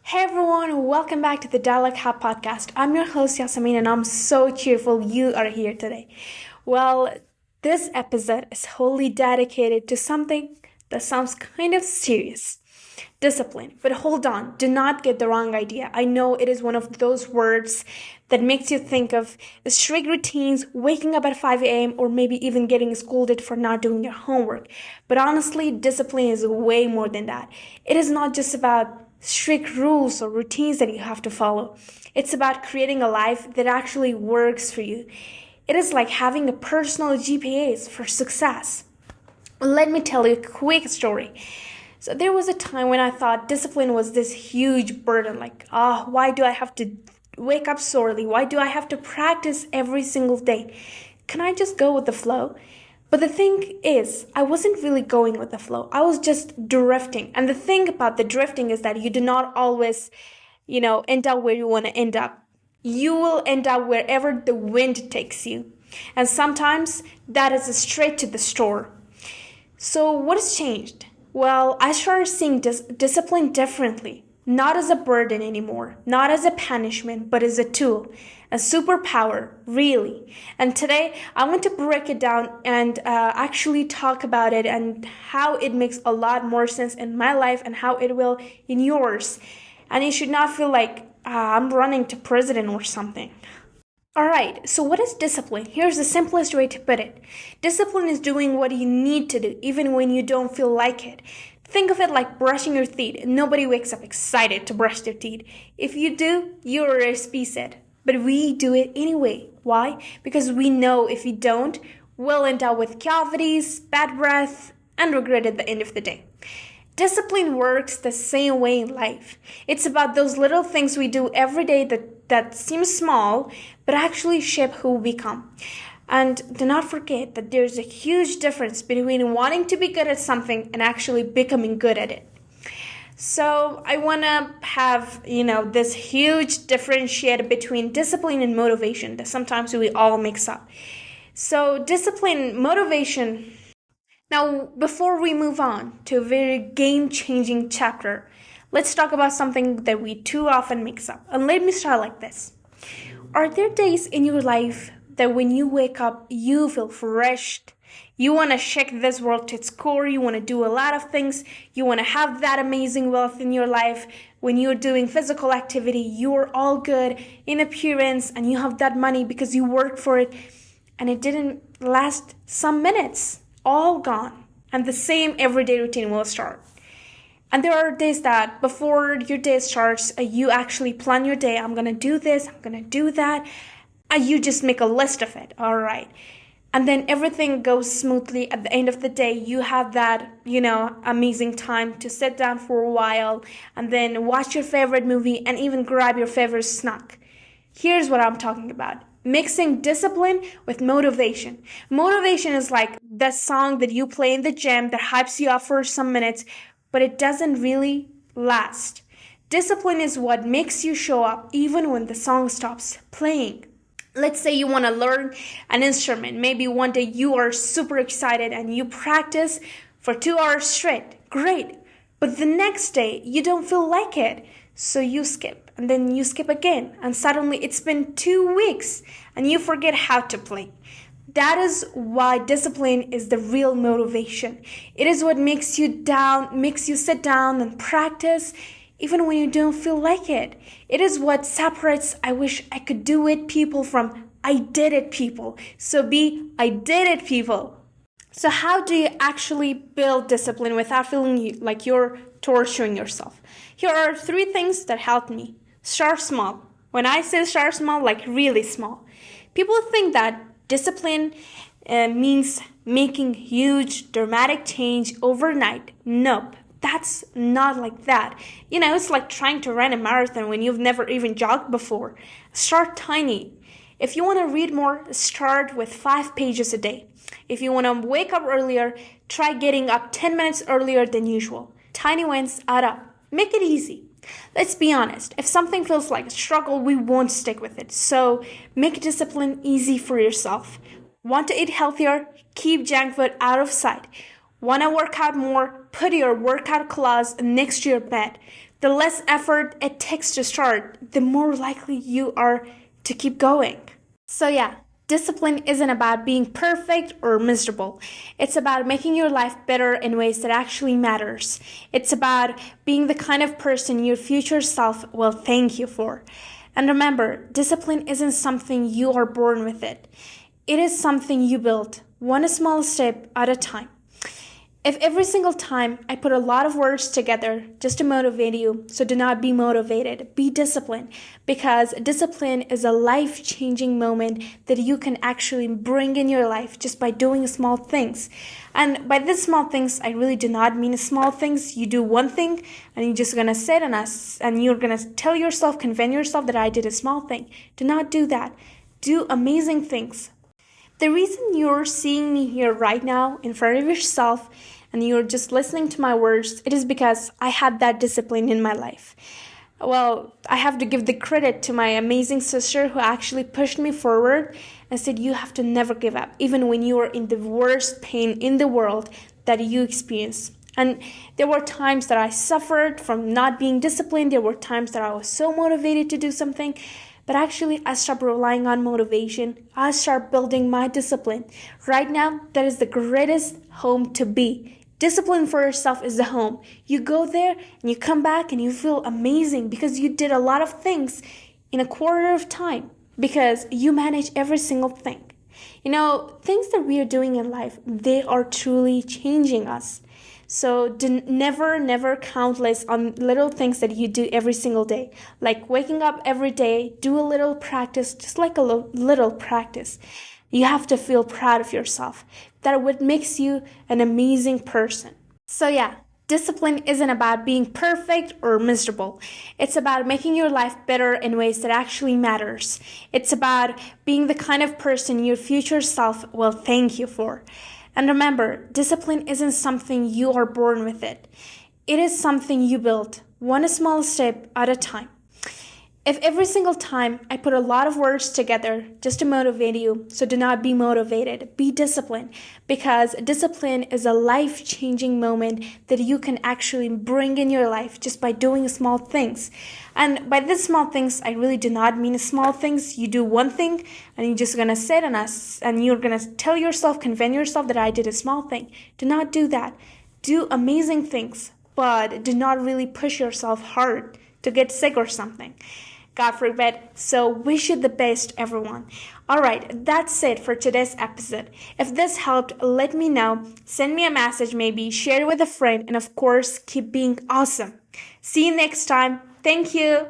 Hey everyone, welcome back to the Dialogue Hub podcast. I'm your host Yasamin and I'm so cheerful you are here today. Well, this episode is wholly dedicated to something that sounds kind of serious. Discipline. But hold on, do not get the wrong idea. I know it is one of those words that makes you think of strict routines, waking up at 5 a.m., or maybe even getting scolded for not doing your homework. But honestly, discipline is way more than that. It is not just about strict rules or routines that you have to follow. It's about creating a life that actually works for you. It is like having a personal GPS for success. Let me tell you a quick story. So there was a time when I thought discipline was this huge burden, like, why do I have to wake up so early? Why do I have to practice every single day? Can I just go with the flow? But the thing is, I wasn't really going with the flow. I was just drifting. And the thing about the drifting is that you do not always, end up where you want to end up. You will end up wherever the wind takes you. And sometimes that is straight to the store. So what has changed? Well, I started seeing discipline differently. Not as a burden anymore, not as a punishment, but as a tool, a superpower, really. And today, I want to break it down and actually talk about it and how it makes a lot more sense in my life and how it will in yours. And you should not feel like I'm running to president or something. Alright, so what is discipline? Here's the simplest way to put it. Discipline is doing what you need to do, even when you don't feel like it. Think of it like brushing your teeth. Nobody wakes up excited to brush their teeth. If you do, you're a species. But we do it anyway. Why? Because we know if we don't, we'll end up with cavities, bad breath, and regret at the end of the day. Discipline works the same way in life. It's about those little things we do every day that seem small, but actually shape who we become. And do not forget that there's a huge difference between wanting to be good at something and actually becoming good at it. So I want to have, this huge differentiate between discipline and motivation that sometimes we all mix up. So discipline, motivation. Now, before we move on to a very game-changing chapter, let's talk about something that we too often mix up. And let me start like this. Are there days in your life that when you wake up, you feel refreshed? You want to shake this world to its core. You want to do a lot of things. You want to have that amazing wealth in your life. When you're doing physical activity, you're all good in appearance and you have that money because you work for it. And it didn't last some minutes. All gone. And the same everyday routine will start. And there are days that before your day starts, you actually plan your day. I'm going to do this. I'm going to do that. And you just make a list of it. All right. And then everything goes smoothly. At the end of the day, you have that, amazing time to sit down for a while and then watch your favorite movie and even grab your favorite snack. Here's what I'm talking about. Mixing discipline with motivation. Motivation is like the song that you play in the gym that hypes you up for some minutes, but it doesn't really last. Discipline is what makes you show up even when the song stops playing. Let's say you want to learn an instrument. Maybe one day you are super excited and you practice for 2 hours straight. Great. But the next day you don't feel like it. So you skip and then you skip again. And suddenly it's been 2 weeks and you forget how to play. That is why discipline is the real motivation. It is what makes you sit down and practice even when you don't feel like it. It is what separates I wish I could do it people from I did it people. So be I did it people. So how do you actually build discipline without feeling like you're torturing yourself? Here are 3 things that helped me. Start small. When I say start small, like really small. People think that discipline means making huge dramatic change overnight. Nope. That's not like that. It's like trying to run a marathon when you've never even jogged before. Start tiny. If you want to read more, start with 5 pages a day. If you want to wake up earlier, try getting up 10 minutes earlier than usual. Tiny wins add up. Make it easy. Let's be honest. If something feels like a struggle, we won't stick with it. So make discipline easy for yourself. Want to eat healthier? Keep junk food out of sight. Want to work out more? Put your workout clothes next to your bed. The less effort it takes to start, the more likely you are to keep going. So, yeah, discipline isn't about being perfect or miserable. It's about making your life better in ways that actually matters. It's about being the kind of person your future self will thank you for. And remember, discipline isn't something you are born with it. It is something you build, one small step at a time. If every single time I put a lot of words together just to motivate you, so do not be motivated, be disciplined, because discipline is a life-changing moment that you can actually bring in your life just by doing small things. And by these small things, I really do not mean small things. You do one thing and you're just gonna sit on us and you're gonna tell yourself, convince yourself that I did a small thing. Do not do that. Do amazing things. The reason you're seeing me here right now in front of yourself and you're just listening to my words, it is because I had that discipline in my life. Well, I have to give the credit to my amazing sister who actually pushed me forward and said, you have to never give up, even when you are in the worst pain in the world that you experience. And there were times that I suffered from not being disciplined. There were times that I was so motivated to do something. But actually, I stopped relying on motivation. I started building my discipline. Right now, that is the greatest home to be. Discipline for yourself is the home. You go there and you come back and you feel amazing because you did a lot of things in a quarter of time because you manage every single thing. You know, things that we are doing in life, they are truly changing us. So never count less on little things that you do every single day. Like waking up every day, do a little practice, just like a little practice. You have to feel proud of yourself. That what makes you an amazing person. So yeah, discipline isn't about being perfect or miserable. It's about making your life better in ways that actually matters. It's about being the kind of person your future self will thank you for. And remember, discipline isn't something you are born with it. It is something you build, one small step at a time. If every single time I put a lot of words together just to motivate you, so do not be motivated, be disciplined, because discipline is a life-changing moment that you can actually bring in your life just by doing small things. And by these small things, I really do not mean small things. You do one thing and you're just gonna sit on us and you're gonna tell yourself, convince yourself that I did a small thing. Do not do that. Do amazing things, but do not really push yourself hard to get sick or something. God forbid. So wish you the best, everyone. Alright, that's it for today's episode. If this helped, let me know. Send me a message maybe, share it with a friend, and of course, keep being awesome. See you next time. Thank you.